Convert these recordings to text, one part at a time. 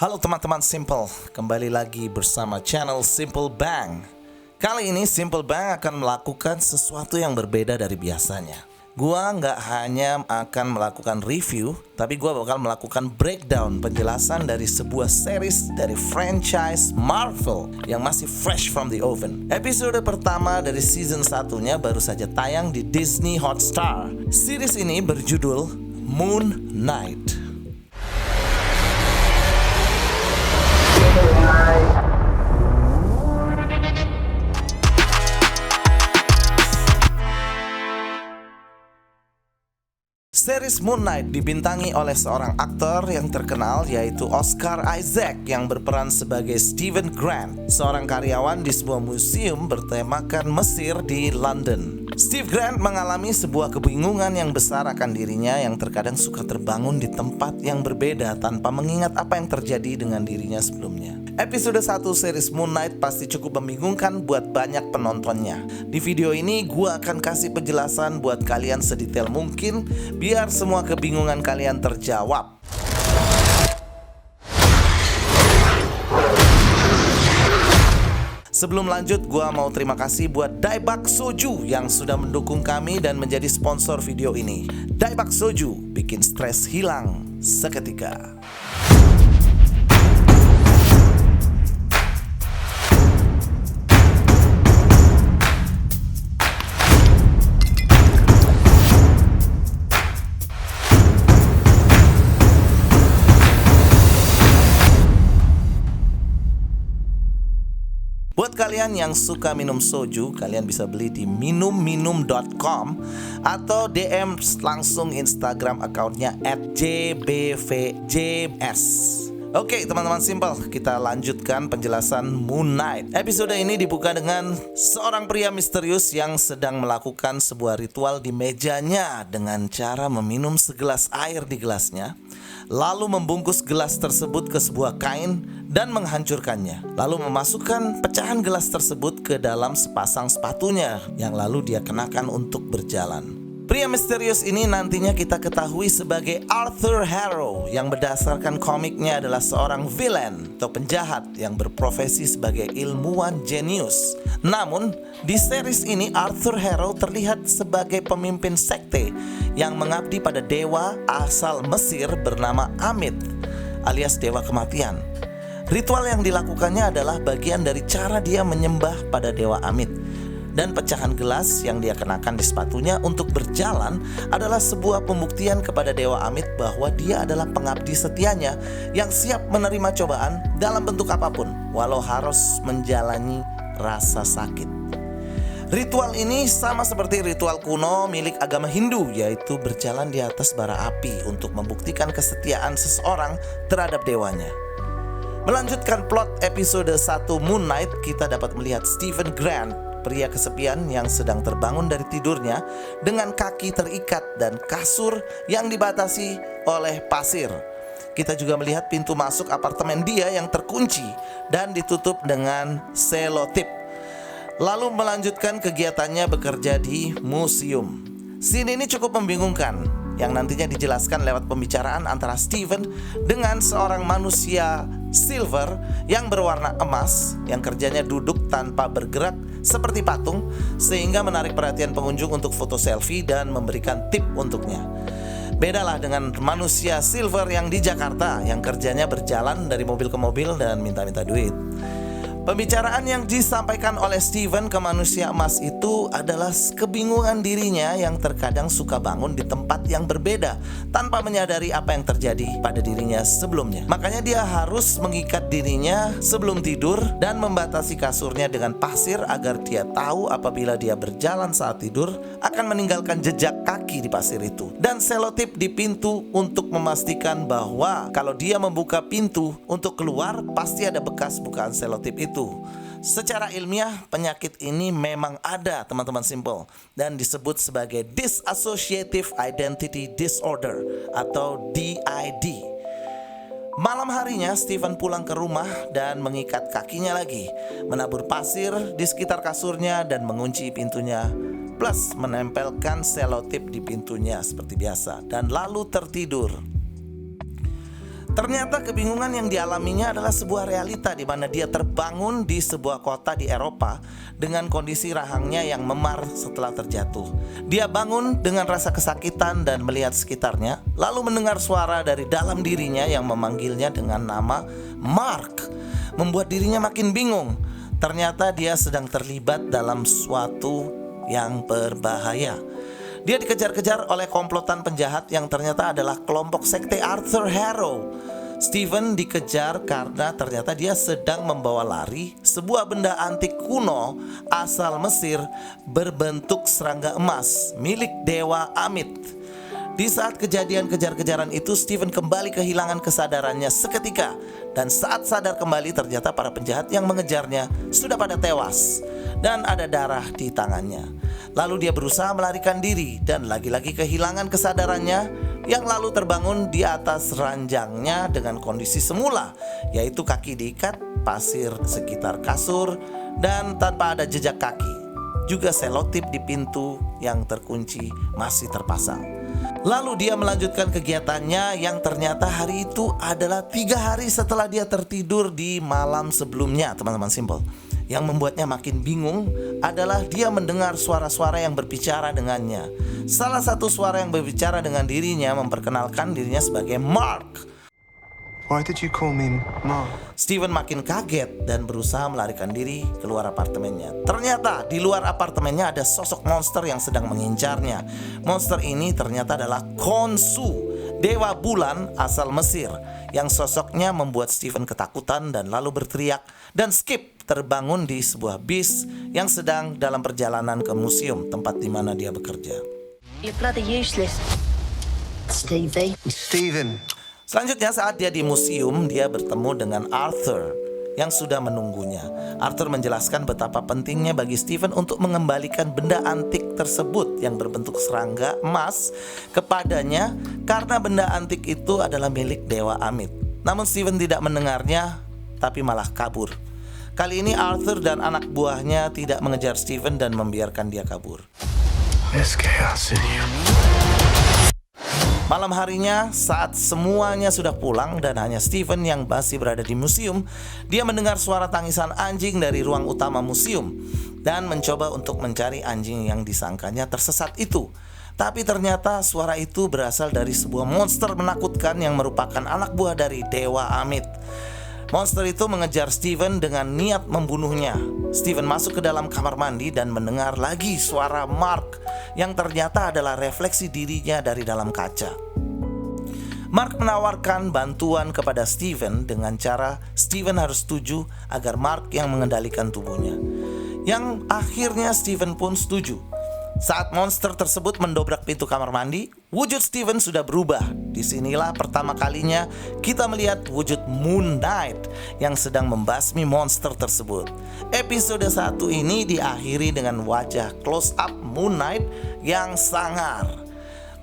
Halo teman-teman Simple, kembali lagi bersama channel Simple Bang. Kali ini Simple Bang akan melakukan sesuatu yang berbeda dari biasanya. Gua nggak hanya akan melakukan review, tapi gua bakal melakukan breakdown penjelasan dari sebuah series dari franchise Marvel yang masih fresh from the oven. Episode pertama dari season 1-nya baru saja tayang di Disney Hotstar. Series ini berjudul Moon Knight. Series Moon Knight dibintangi oleh seorang aktor yang terkenal yaitu Oscar Isaac yang berperan sebagai Steven Grant, seorang karyawan di sebuah museum bertemakan Mesir di London. Steve Grant mengalami sebuah kebingungan yang besar akan dirinya yang terkadang suka terbangun di tempat yang berbeda tanpa mengingat apa yang terjadi dengan dirinya sebelumnya. Episode 1 series Moon Knight pasti cukup membingungkan buat banyak penontonnya. Di video ini gue akan kasih penjelasan buat kalian sedetail mungkin biar semua kebingungan kalian terjawab. Sebelum lanjut, gue mau terima kasih buat Daebak Soju yang sudah mendukung kami dan menjadi sponsor video ini. Daebak Soju bikin stres hilang seketika. Buat kalian yang suka minum soju, kalian bisa beli di minumminum.com atau DM langsung Instagram accountnya @jbvjs. Oke teman-teman Simple, kita lanjutkan penjelasan Moon Knight. Episode ini dibuka dengan seorang pria misterius yang sedang melakukan sebuah ritual di mejanya dengan cara meminum segelas air di gelasnya, lalu membungkus gelas tersebut ke sebuah kain dan menghancurkannya, lalu memasukkan pecahan gelas tersebut ke dalam sepasang sepatunya yang lalu dia kenakan untuk berjalan. Pria misterius ini nantinya kita ketahui sebagai Arthur Harrow yang berdasarkan komiknya adalah seorang villain atau penjahat yang berprofesi sebagai ilmuwan jenius. Namun di series ini Arthur Harrow terlihat sebagai pemimpin sekte yang mengabdi pada dewa asal Mesir bernama Amit alias dewa kematian. Ritual yang dilakukannya adalah bagian dari cara dia menyembah pada dewa Amit. Dan pecahan gelas yang dia kenakan di sepatunya untuk berjalan adalah sebuah pembuktian kepada Dewa Amit bahwa dia adalah pengabdi setianya yang siap menerima cobaan dalam bentuk apapun, walau harus menjalani rasa sakit. Ritual ini sama seperti ritual kuno milik agama Hindu, yaitu berjalan di atas bara api untuk membuktikan kesetiaan seseorang terhadap dewanya. Melanjutkan plot episode 1 Moon Knight, kita dapat melihat Steven Grant, pria kesepian yang sedang terbangun dari tidurnya dengan kaki terikat dan kasur yang dibatasi oleh pasir. Kita juga melihat pintu masuk apartemen dia yang terkunci dan ditutup dengan selotip. Lalu melanjutkan kegiatannya bekerja di museum. Scene ini cukup membingungkan, yang nantinya dijelaskan lewat pembicaraan antara Steven dengan seorang manusia silver yang berwarna emas yang kerjanya duduk tanpa bergerak seperti patung, sehingga menarik perhatian pengunjung untuk foto selfie dan memberikan tip untuknya. Bedalah dengan manusia silver yang di Jakarta yang kerjanya berjalan dari mobil ke mobil dan minta-minta duit. Pembicaraan yang disampaikan oleh Steven ke manusia emas itu adalah kebingungan dirinya yang terkadang suka bangun di tempat yang berbeda tanpa menyadari apa yang terjadi pada dirinya sebelumnya. Makanya dia harus mengikat dirinya sebelum tidur dan membatasi kasurnya dengan pasir agar dia tahu apabila dia berjalan saat tidur akan meninggalkan jejak kaki di pasir itu. Dan selotip di pintu untuk memastikan bahwa kalau dia membuka pintu untuk keluar pasti ada bekas bukaan selotip itu. Secara ilmiah penyakit ini memang ada teman-teman Simple dan disebut sebagai Dissociative Identity Disorder atau DID. Malam harinya Steven pulang ke rumah dan mengikat kakinya lagi, menabur pasir di sekitar kasurnya dan mengunci pintunya, plus menempelkan selotip di pintunya seperti biasa dan lalu tertidur. Ternyata kebingungan yang dialaminya adalah sebuah realita di mana dia terbangun di sebuah kota di Eropa dengan kondisi rahangnya yang memar setelah terjatuh. Dia bangun dengan rasa kesakitan dan melihat sekitarnya, lalu mendengar suara dari dalam dirinya yang memanggilnya dengan nama Mark. Membuat dirinya makin bingung. Ternyata dia sedang terlibat dalam suatu yang berbahaya. Dia dikejar-kejar oleh komplotan penjahat yang ternyata adalah kelompok sekte Arthur Harrow. Steven dikejar karena ternyata dia sedang membawa lari sebuah benda antik kuno asal Mesir berbentuk serangga emas milik Dewa Amit. Di saat kejadian kejar-kejaran itu, Steven kembali kehilangan kesadarannya seketika. Dan saat sadar kembali, ternyata para penjahat yang mengejarnya sudah pada tewas dan ada darah di tangannya. Lalu dia berusaha melarikan diri dan lagi-lagi kehilangan kesadarannya, yang lalu terbangun di atas ranjangnya dengan kondisi semula, yaitu kaki diikat, pasir sekitar kasur, dan tanpa ada jejak kaki. Juga selotip di pintu yang terkunci masih terpasang. Lalu dia melanjutkan kegiatannya yang ternyata hari itu adalah 3 hari setelah dia tertidur di malam sebelumnya, teman-teman Simple. Yang membuatnya makin bingung adalah dia mendengar suara-suara yang berbicara dengannya. Salah satu suara yang berbicara dengan dirinya memperkenalkan dirinya sebagai Mark. Why did you call me Mark? Steven makin kaget dan berusaha melarikan diri keluar apartemennya. Ternyata di luar apartemennya ada sosok monster yang sedang mengincarnya. Monster ini ternyata adalah Khonsu, dewa bulan asal Mesir, yang sosoknya membuat Steven ketakutan dan lalu berteriak dan skip terbangun di sebuah bis yang sedang dalam perjalanan ke museum tempat di mana dia bekerja. You're bloody useless, Stevie. Steven. Selanjutnya saat dia di museum, dia bertemu dengan Arthur yang sudah menunggunya. Arthur menjelaskan betapa pentingnya bagi Steven untuk mengembalikan benda antik tersebut yang berbentuk serangga emas kepadanya karena benda antik itu adalah milik Dewa Amit. Namun Steven tidak mendengarnya, tapi malah kabur. Kali ini Arthur dan anak buahnya tidak mengejar Steven dan membiarkan dia kabur. There's chaos in you. Malam harinya, saat semuanya sudah pulang dan hanya Steven yang masih berada di museum, dia mendengar suara tangisan anjing dari ruang utama museum dan mencoba untuk mencari anjing yang disangkanya tersesat itu. Tapi ternyata suara itu berasal dari sebuah monster menakutkan yang merupakan anak buah dari Dewa Amit. Monster itu mengejar Steven dengan niat membunuhnya. Steven masuk ke dalam kamar mandi dan mendengar lagi suara Mark yang ternyata adalah refleksi dirinya dari dalam kaca. Mark menawarkan bantuan kepada Steven dengan cara Steven harus setuju agar Mark yang mengendalikan tubuhnya. Yang akhirnya Steven pun setuju. Saat monster tersebut mendobrak pintu kamar mandi, wujud Steven sudah berubah. Disinilah pertama kalinya kita melihat wujud Moon Knight yang sedang membasmi monster tersebut. Episode 1 ini diakhiri dengan wajah close up Moon Knight yang sangar.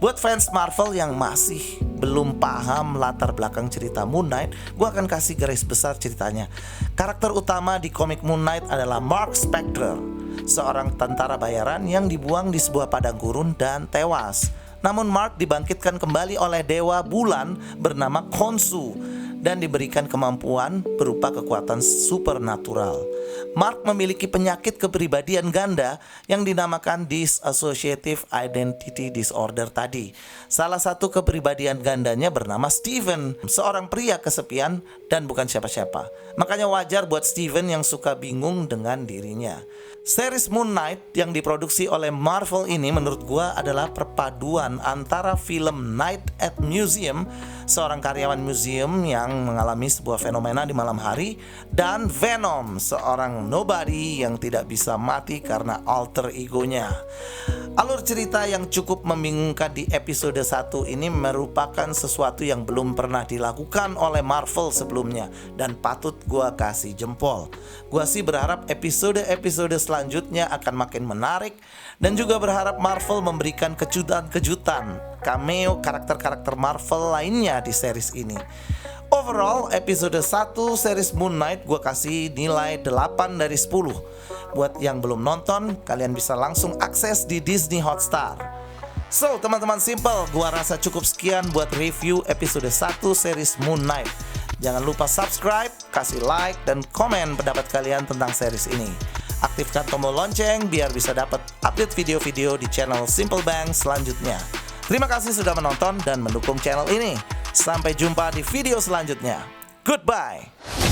Buat fans Marvel yang masih belum paham latar belakang cerita Moon Knight, gue akan kasih garis besar ceritanya. Karakter utama di komik Moon Knight adalah Mark Spector, seorang tentara bayaran yang dibuang di sebuah padang gurun dan tewas. Namun Mark dibangkitkan kembali oleh dewa bulan bernama Khonsu dan diberikan kemampuan berupa kekuatan supernatural. Mark memiliki penyakit kepribadian ganda yang dinamakan Dissociative Identity Disorder tadi. Salah satu kepribadian gandanya bernama Steven, seorang pria kesepian dan bukan siapa-siapa. Makanya wajar buat Steven yang suka bingung dengan dirinya. Series Moon Knight yang diproduksi oleh Marvel ini menurut gua adalah perpaduan antara film Night at Museum, seorang karyawan museum yang mengalami sebuah fenomena di malam hari, dan Venom, seorang nobody yang tidak bisa mati karena alter egonya. Alur cerita yang cukup membingungkan di episode 1 ini merupakan sesuatu yang belum pernah dilakukan oleh Marvel sebelumnya dan patut gua kasih jempol. Gua sih berharap episode-episode selanjutnya akan makin menarik dan juga berharap Marvel memberikan kejutan-kejutan cameo karakter-karakter Marvel lainnya di series ini. Overall, episode 1 series Moon Knight gue kasih nilai 8 dari 10. Buat yang belum nonton, kalian bisa langsung akses di Disney Hotstar. So, teman-teman Simple, gua rasa cukup sekian buat review episode 1 series Moon Knight. Jangan lupa subscribe, kasih like, dan komen pendapat kalian tentang series ini. Aktifkan tombol lonceng biar bisa dapat update video-video di channel Simple Bang selanjutnya. Terima kasih sudah menonton dan mendukung channel ini. Sampai jumpa di video selanjutnya. Goodbye.